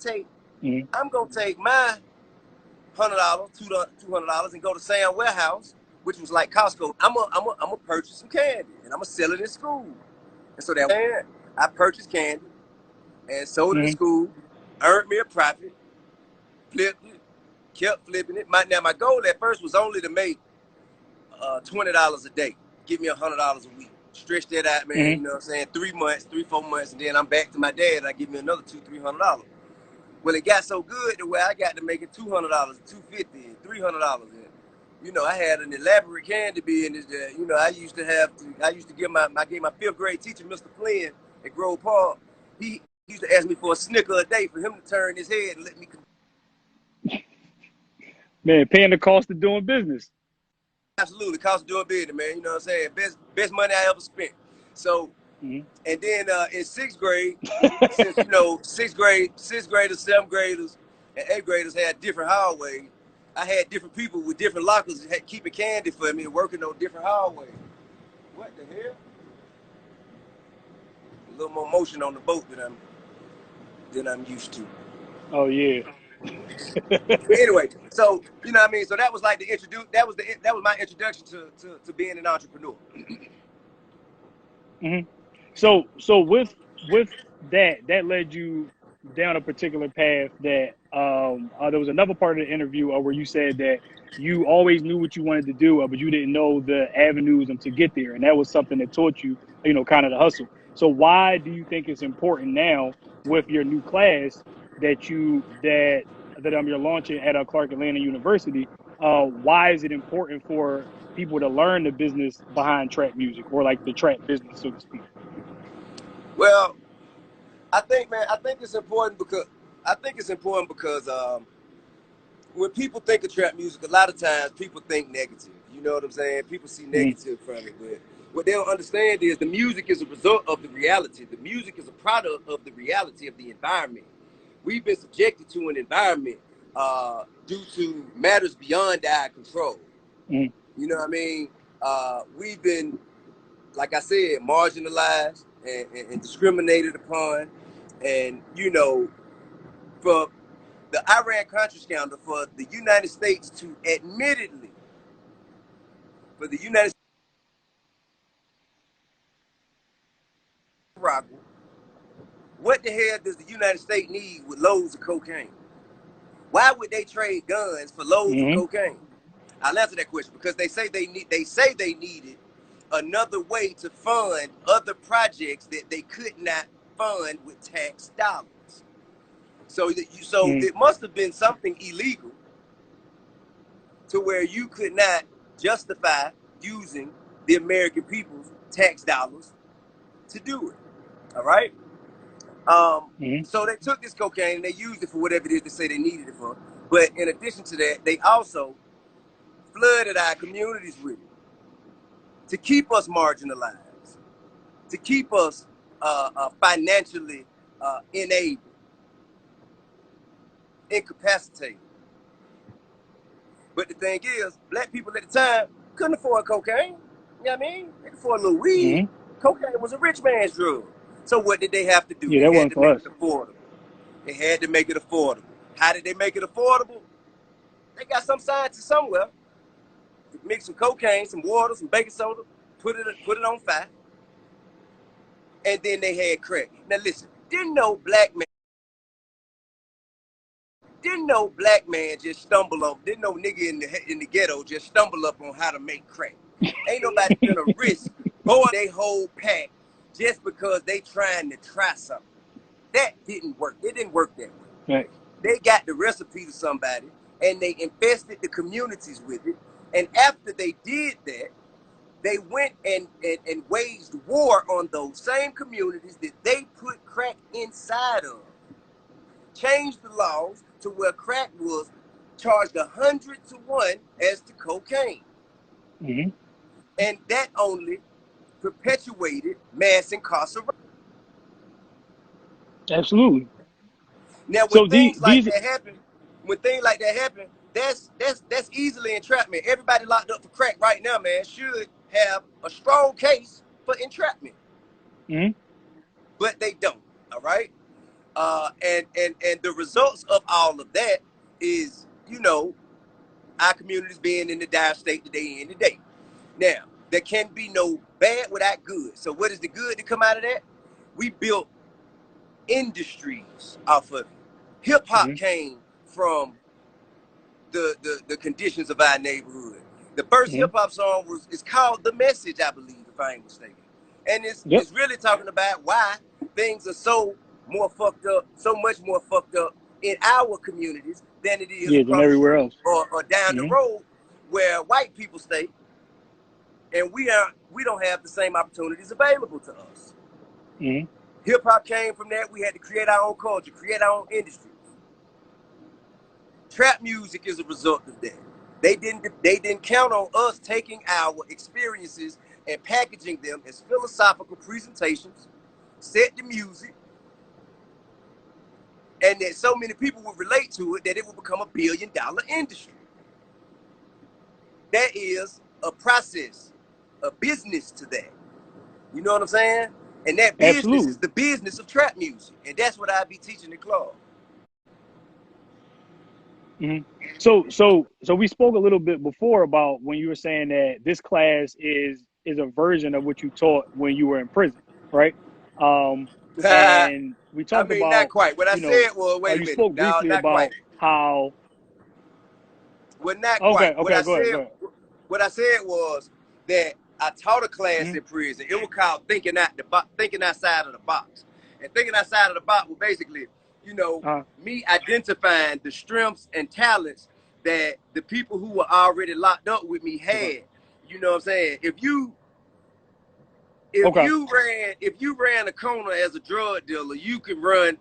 Mhm. I'm gonna take my $100, $200, and go to Sam Warehouse, which was like Costco. I'm gonna purchase some candy, and I'm gonna sell it in school. And so that I purchased candy and sold it in Mhm. school, earned me a profit, flipped it, kept flipping it. My goal at first was only to make $20 a day, give me $100 a week. Stretch that out, man. Mhm. You know what I'm saying? 3 months, 4 months, and then I'm back to my dad. And I give me another $200-300. Well, it got so good to where I got to making $200, $250, and $300. And you know, I had an elaborate candy business that I used to give my fifth grade teacher, Mr. Flynn at Grove Park. He used to ask me for a Snicker a day for him to turn his head and let me. Man, paying the cost of doing business. Absolutely, cost of doing business, man. You know what I'm saying? Best money I ever spent. So, Mhm. and then in sixth grade, since sixth graders, seventh graders, and eighth graders had different hallways, I had different people with different lockers keeping candy for me and working on different hallways. What the hell? A little more motion on the boat than I'm used to. Oh yeah. Anyway, so you know what I mean. So that was like the introduce. That was my introduction to being an entrepreneur. Mhm. So with that led you down a particular path that there was another part of the interview where you said that you always knew what you wanted to do, but you didn't know the avenues to get there, and that was something that taught you, kind of the hustle. So why do you think it's important now with your new class that you're launching at Clark Atlanta University? Why is it important for people to learn the business behind trap music, or like the trap business, so to speak? Well, I think it's important because when people think of trap music, a lot of times people think negative. You know what I'm saying? People see Mhm. negative from it, but what they don't understand is the music is a result of the reality. The music is a product of the reality of the environment. We've been subjected to an environment due to matters beyond our control. Mhm. You know what I mean? We've been, like I said, marginalized and discriminated upon, and for the Iran-Contra scandal, for the United States to admittedly, for the United States what the hell does the United States need with loads of cocaine? Why would they trade guns for loads of Mhm. cocaine? I'll answer that question because they needed another way to fund other projects that they could not fund with tax dollars. So Mhm. it must have been something illegal to where you could not justify using the American people's tax dollars to do it. All right. Mhm. So they took this cocaine and they used it for whatever it is they say they needed it for. But in addition to that, they also flooded our communities with it to keep us marginalized, to keep us financially enabled, incapacitated. But the thing is, black people at the time couldn't afford cocaine. You know what I mean? They could afford a little weed. Mhm. Cocaine was a rich man's drug. So what did they have to do? Yeah, They that had wasn't to for make us. it affordable. They had to make it affordable. How did they make it affordable? They got some scientists somewhere to mix some cocaine, some water, some baking soda, put it on fire, and then they had crack. Now listen, didn't no black man just stumble up. Didn't no nigga in the ghetto just stumble up on how to make crack. Ain't nobody gonna risk blowing they whole pack just because they trying to try something. That didn't work. It didn't work that way. Facts. They got the recipe to somebody and they infested the communities with it. And after they did that, they went and waged war on those same communities that they put crack inside of. Changed the laws to where crack was charged 100 to 1 as to cocaine. Mhm. And that only perpetuated mass incarceration. Absolutely. Now, So these. when things like that happen, that's easily entrapment. Everybody locked up for crack right now, man, should have a strong case for entrapment, Mhm. but they don't. All right. And the results of all of that is, you know, our communities being in the dire state that they in today. Now, there can be no bad without good. So what is the good to come out of that? We built industries off of it. Hip hop came from the conditions of our neighborhood. The first hip hop song is called "The Message," I believe, if I ain't mistaken, and it's really talking about why things are so more fucked up, so much more fucked up in our communities than it is than across the everywhere street else. or down the road where white people stay, and we don't have the same opportunities available to us. Hip hop came from that. We had to create our own culture, create our own industries. Trap music is a result of that. They didn't count on us taking our experiences and packaging them as philosophical presentations, set the music, and that so many people would relate to it that it would become $1 billion industry. That is a process, a business to that. You know what I'm saying? And that business is the business of trap music. And that's what I be teaching the club. So we spoke a little bit before about when you were saying that this class is a version of what you taught when you were in prison, right? And we talked about, not quite. What I said was, wait a you minute. spoke briefly not about quite. how. Well, not quite. Go ahead. What I said was that I taught a class in prison. It was called thinking outside of the box. And thinking outside of the box was basically, you know, me identifying the strengths and talents that the people who were already locked up with me had. You know what I'm saying? If you ran a corner as a drug dealer, you can run